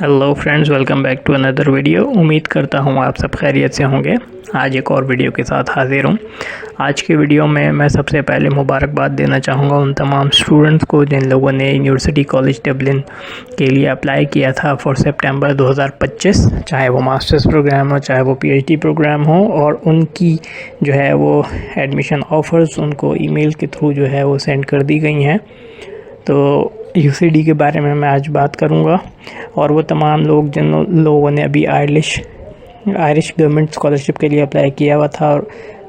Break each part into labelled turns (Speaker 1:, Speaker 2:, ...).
Speaker 1: Hello friends, welcome back to another video. उम्मीद करता हूँ आप सब खैरियत से होंगे। आज एक और वीडियो के साथ हाजिर हूँ। आज की वीडियो में मैं सबसे पहले मुबारकबाद देना चाहूँगा उन तमाम स्टूडेंट्स को जिन लोगों ने यूनिवर्सिटी कॉलेज डबलिन के लिए अप्लाई किया था फॉर सितंबर 2025, चाहे वो मास्टर्स प्रोग्राम हो चाहे वो पीएचडी प्रोग्राम हो, और उनकी जो है वो एडमिशन ऑफ़र्स उनको ईमेल के थ्रू जो है वो सेंड कर दी गई हैं। तो यूसीडी के बारे में मैं आज बात करूंगा, और वो तमाम लोग जिन लोगों ने अभी आयरिश गवर्नमेंट स्कॉलरशिप के लिए अप्लाई किया हुआ था,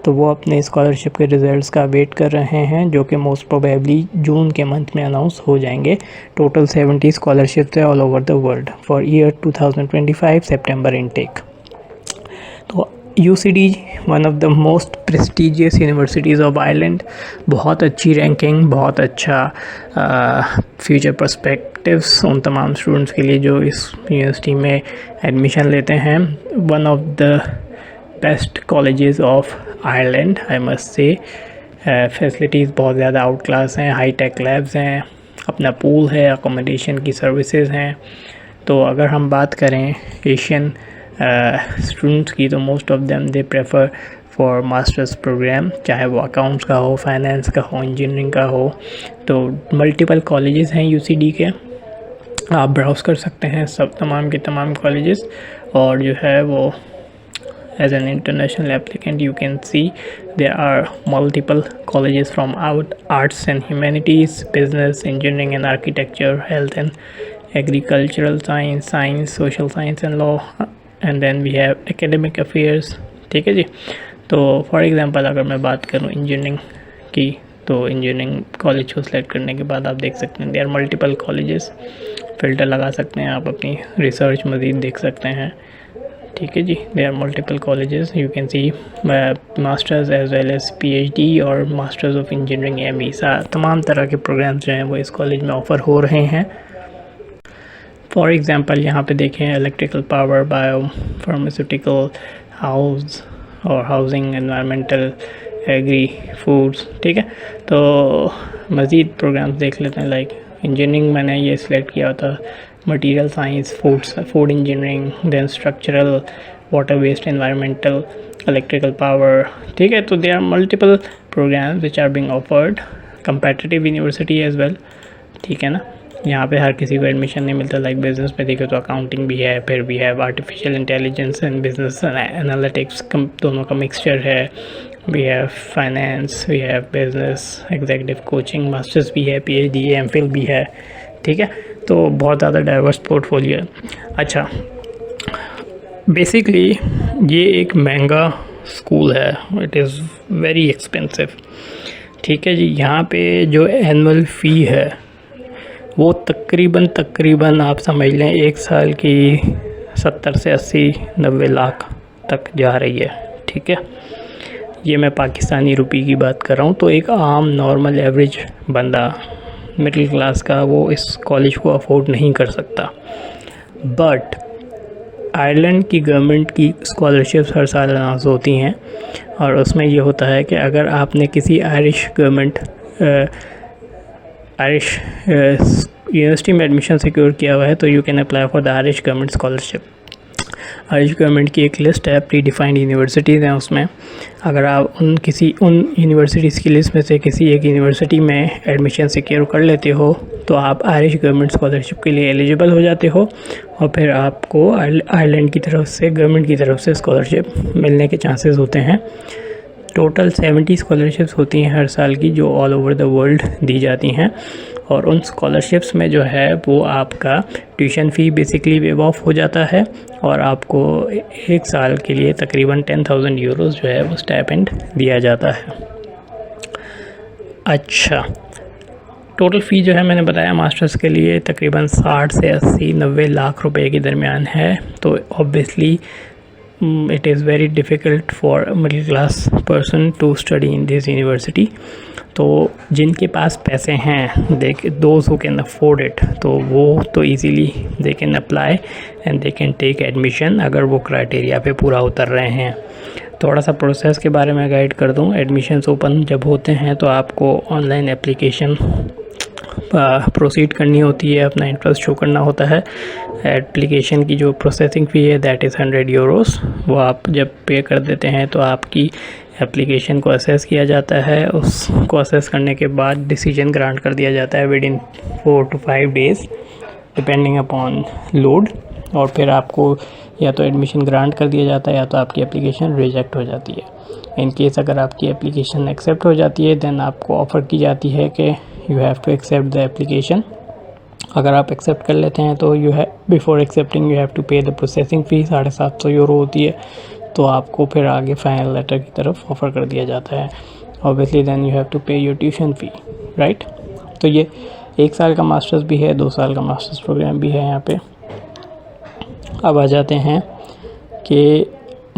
Speaker 1: तो वो अपने स्कॉलरशिप के रिज़ल्ट्स का वेट कर रहे हैं, जो कि मोस्ट प्रोबेबली जून के मंथ में अनाउंस हो जाएंगे। टोटल 70 स्कॉलरशिप्स है all over the world for year 2025 September intake. तो UCD one of the most prestigious universities of Ireland, बहुत अच्छी रैंकिंग, बहुत अच्छा फ्यूचर पर्सपेक्टिव्स उन तमाम स्टूडेंट्स के लिए जो इस यूनिवर्सिटी में एडमिशन लेते हैं। One of the best colleges of Ireland, I must say. Facilities बहुत ज़्यादा आउट क्लास हैं, हाई टेक लैब्स हैं, अपना पूल है, अकोमोडेशन की सर्विसेज हैं। तो अगर हम बात करें एशियन स्टूडेंट्स की, तो most of them they prefer for masters program, चाहे वो अकाउंट्स का हो, फाइनेंस का हो, इंजीनियरिंग का हो। तो मल्टीपल कॉलेजेस हैं यूसीडी के, आप ब्राउज़ कर सकते हैं सब तमाम के तमाम कॉलेजेस। और जो है वो as an international applicant you can see there are multiple colleges from arts and humanities, business, engineering and architecture, health and agricultural science, social science and law, and then we have academic affairs। ठीक है जी। तो for example अगर मैं बात करूँ engineering की, तो engineering college को सिलेक्ट करने के बाद आप देख सकते हैं there are multiple colleges. Filter लगा सकते हैं आप, अपनी रिसर्च मज़ीद देख सकते हैं। ठीक है जी, there are multiple colleges, you can see masters as well as PhD और मास्टर्स ऑफ इंजीनियरिंग एमई, तमाम तरह के प्रोग्राम्स जो हैं वो इस कॉलेज में ऑफ़र हो रहे हैं। फॉर एग्ज़ाम्पल यहाँ पे देखें electrical power, bio pharmaceutical, house और हाउसिंग, एनवायरमेंटल, एग्री, फूड्स। ठीक है, तो मज़ीद प्रोग्राम्स देख लेते हैं। लाइक इंजीनियरिंग मैंने ये सिलेक्ट किया था, material science, food engineering, then structural, water waste, environmental, electrical power. ठीक है, तो there are multiple programs which are being offered, competitive university as well. ठीक है ना, यहाँ पे हर किसी को एडमिशन नहीं मिलता। लाइक बिजनेस में देखें तो अकाउंटिंग भी है, फिर भी है artificial intelligence and business analytics, दोनों का मिक्सचर है। We have finance, we have business, executive coaching, masters भी है, पीएचडी, एमफिल भी है। ठीक है, तो बहुत ज़्यादा डाइवर्स पोर्टफोलियो है। अच्छा, बेसिकली ये एक महंगा स्कूल है, इट इज़ वेरी एक्सपेंसिव। ठीक है जी, यहाँ पे जो एनुअल फ़ी है वो तकरीबन आप समझ लें एक साल की 70 से 80-90 लाख तक जा रही है। ठीक है, ये मैं पाकिस्तानी रुपये की बात कर रहा हूँ। तो एक आम नॉर्मल एवरेज बंदा, मिडिल क्लास का, वो इस कॉलेज को अफोर्ड नहीं कर सकता। बट आयरलैंड की गवर्नमेंट की स्कॉलरशिप्स हर साल अनाउंस होती हैं, और उसमें ये होता है कि अगर आपने किसी आयरिश यूनिवर्सिटी में एडमिशन सिक्योर किया हुआ है, तो you can apply for the Irish government scholarship. Irish government की एक लिस्ट है, प्री डिफाइंड यूनिवर्सिटीज़ हैं उसमें। अगर आप उन यूनिवर्सिटीज़ की लिस्ट में से किसी एक यूनिवर्सिटी में एडमिशन सिक्योर कर लेते हो, तो आप आयरिश गवर्नमेंट स्कॉलरशिप के लिए एलिजिबल हो जाते हो, और फिर आपको आयरलैंड की तरफ से, गवर्नमेंट की तरफ से स्कॉलरशिप मिलने के चांसेस होते हैं। टोटल 70 स्कॉलरशिप्स होती हैं हर साल की, जो ऑल ओवर द वर्ल्ड दी जाती हैं। और उन स्कॉलरशिप्स में जो है वो आपका tuition fee basically wave of हो जाता है, और आपको एक साल के लिए तकरीबन 10,000 यूरोज़ जो है वो स्टाइपेंड दिया जाता है। अच्छा, टोटल फ़ी जो है मैंने बताया मास्टर्स के लिए तकरीबन 60 से 80-90 लाख रुपए के दरमियान है। तो obviously it is very difficult for a middle class person to study in this university। तो जिनके पास पैसे हैं, those who can afford it, तो वो तो easily they can apply and they can take admission अगर वो क्राइटेरिया पे पूरा उतर रहे हैं। थोड़ा सा प्रोसेस के बारे में गाइड कर दूं। एडमिशन्स ओपन जब होते हैं तो आपको ऑनलाइन एप्लीकेशन प्रोसीड करनी होती है, अपना इंटरेस्ट शो करना होता है। एप्लीकेशन की जो प्रोसेसिंग फ़ी है दैट इज़ 100 यूरोस। वो आप जब पे कर देते हैं तो आपकी एप्लीकेशन को असेस किया जाता है। उसको असेस करने के बाद डिसीजन ग्रांट कर दिया जाता है with in 4 to 5 days depending upon load. और फिर आपको या तो एडमिशन ग्रांट कर दिया जाता है या तो आपकी एप्लीकेशन रिजेक्ट हो जाती है। इन केस अगर आपकी एप्लीकेशन एक्सेप्ट हो जाती है देन आपको ऑफ़र की जाती है कि you have to accept the application. अगर आप एक्सेप्ट कर लेते हैं तो you have before accepting you have to pay the processing fee 750 euro होती है। तो आपको फिर आगे फाइनल लेटर की तरफ ऑफ़र कर दिया जाता है। Obviously then you have to pay your tuition fee, right. तो ये 1 साल का मास्टर्स भी है, 2 साल का मास्टर्स प्रोग्राम भी है यहाँ पे। अब आ जाते हैं कि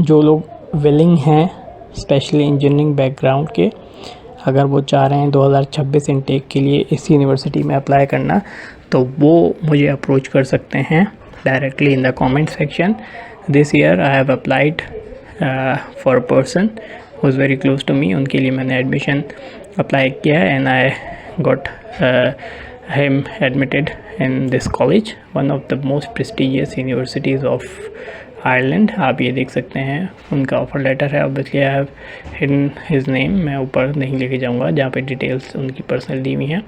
Speaker 1: जो लोग विलिंग हैं स्पेशली इंजीनियरिंग बैकग्राउंड के, अगर वो चाह रहे हैं 2026 इनटेक के लिए इस यूनिवर्सिटी में अप्लाई करना, तो वो मुझे अप्रोच कर सकते हैं directly in the comment section. This year I have applied for a person who is very close to me. उनके लिए मैंने एडमिशन अप्लाई किया है and I got him admitted in this college, one of the most prestigious universities of Ireland। आप ये देख सकते हैं उनका ऑफ़र लेटर है। Obviously I have hidden his name, मैं ऊपर नहीं लेके जाऊँगा जहाँ पे डिटेल्स उनकी पर्सनल दी हुई हैं।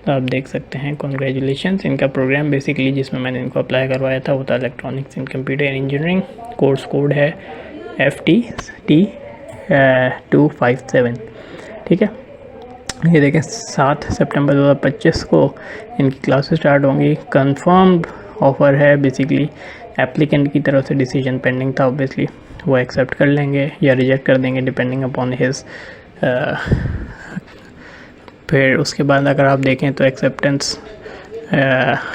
Speaker 1: तो आप देख सकते हैं कॉन्ग्रेचुलेशंस। इनका प्रोग्राम बेसिकली जिसमें मैंने इनको अप्लाई करवाया था वो था electronics and computer engineering. Course code है FTT 257, ठीक है। ये देखें 7 सितंबर 2025 को इनकी क्लासेस स्टार्ट होंगी। कंफर्म्ड ऑफ़र है, बेसिकली एप्लीकेंट की तरफ से डिसीजन पेंडिंग था। ऑब्वियसली वो एक्सेप्ट कर लेंगे या रिजेक्ट कर देंगे डिपेंडिंग अपॉन हिज। फिर उसके बाद अगर आप देखें तो एक्सेप्टेंस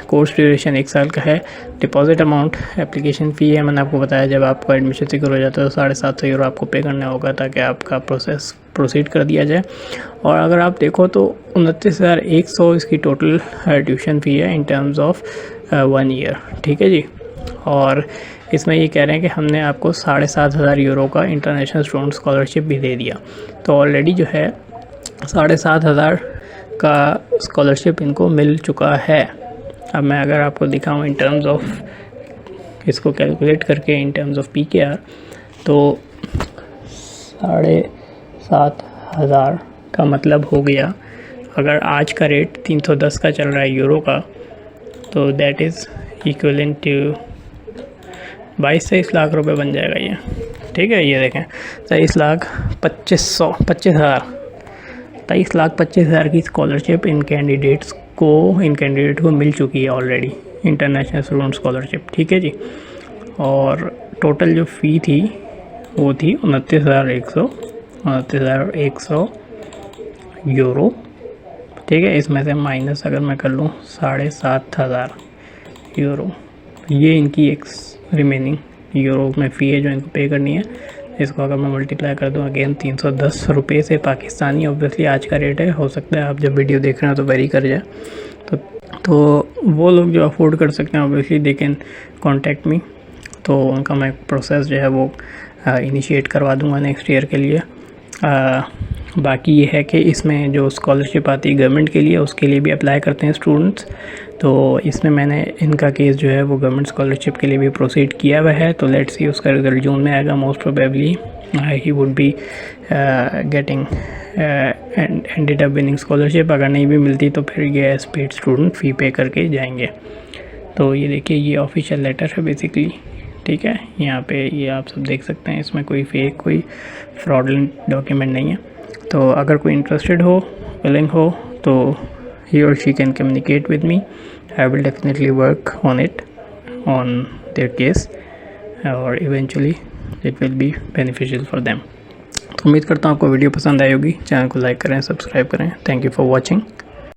Speaker 1: कोर्स ड्यूरेशन 1 साल का है। डिपॉजिट अमाउंट एप्लीकेशन फ़ी है, मैंने आपको बताया जब आपका एडमिशन सिक्योर हो जाता है तो 750 यूरो आपको पे करना होगा ताकि आपका प्रोसेस प्रोसीड कर दिया जाए। और अगर आप देखो तो 29,100 इसकी टोटल ट्यूशन फ़ी है इन टर्म्स ऑफ 1 ईयर, ठीक है जी। और इसमें ये कह रहे हैं कि हमने आपको 7,500 यूरो का इंटरनेशनल स्टूडेंट स्कॉलरशिप भी दे दिया। तो ऑलरेडी जो है 7,500 का स्कॉलरशिप इनको मिल चुका है। अब मैं अगर आपको दिखाऊं इन टर्म्स ऑफ इसको कैलकुलेट करके इन टर्म्स ऑफ PKR, तो 7,500 का मतलब हो गया, अगर आज का रेट 310 का चल रहा है यूरो का, तो that is equivalent to 22-23 lakh रुपए बन जाएगा ये, ठीक है। ये देखें 23,25,000 की स्कॉलरशिप इन कैंडिडेट को मिल चुकी है ऑलरेडी, इंटरनेशनल स्टूडेंट स्कॉलरशिप, ठीक है जी। और टोटल जो फ़ी थी वो थी 29,100 यूरो, ठीक है। इसमें से माइनस अगर मैं कर लूँ 7,500 यूरो, ये इनकी एक रिमेनिंग यूरो में फ़ी है जो इनको पे करनी है। इसको अगर मैं मल्टीप्लाई कर दूँ अगेन 310 रुपये से पाकिस्तानी, ऑब्वियसली आज का रेट है, हो सकता है आप जब वीडियो देख रहे हो तो वेरी कर जाए। तो वो लोग जो अफोर्ड कर सकते हैं obviously they can contact me. तो उनका मैं प्रोसेस जो है वो इनिशिएट करवा दूँगा नेक्स्ट ईयर के लिए। बाकी ये है कि इसमें जो स्कॉलरशिप आती है गवर्नमेंट के लिए, उसके लिए भी अप्लाई करते हैं स्टूडेंट्स। तो इसमें मैंने इनका केस जो है वो गवर्नमेंट स्कॉलरशिप के लिए भी प्रोसीड किया हुआ है। तो लेट्स सी उसका रिजल्ट जून में आएगा। Most probably he would be getting ended up winning scholarship. अगर नहीं भी मिलती तो फिर ये एज पेड स्टूडेंट फ़ी पे करके जाएंगे। तो ये देखिए ये ऑफिशियल लेटर है बेसिकली, ठीक है। यहाँ पे ये आप सब देख सकते हैं, इसमें कोई फेक कोई फ्रॉडलेंट डॉक्यूमेंट नहीं है। तो अगर कोई इंटरेस्टेड हो, विलिंग हो, तो he or she can communicate with me. I will definitely work on it, on their case, और eventually it will be beneficial for them। तो उम्मीद करता हूँ आपको वीडियो पसंद आई होगी। चैनल को लाइक करें, सब्सक्राइब करें। Thank you for watching.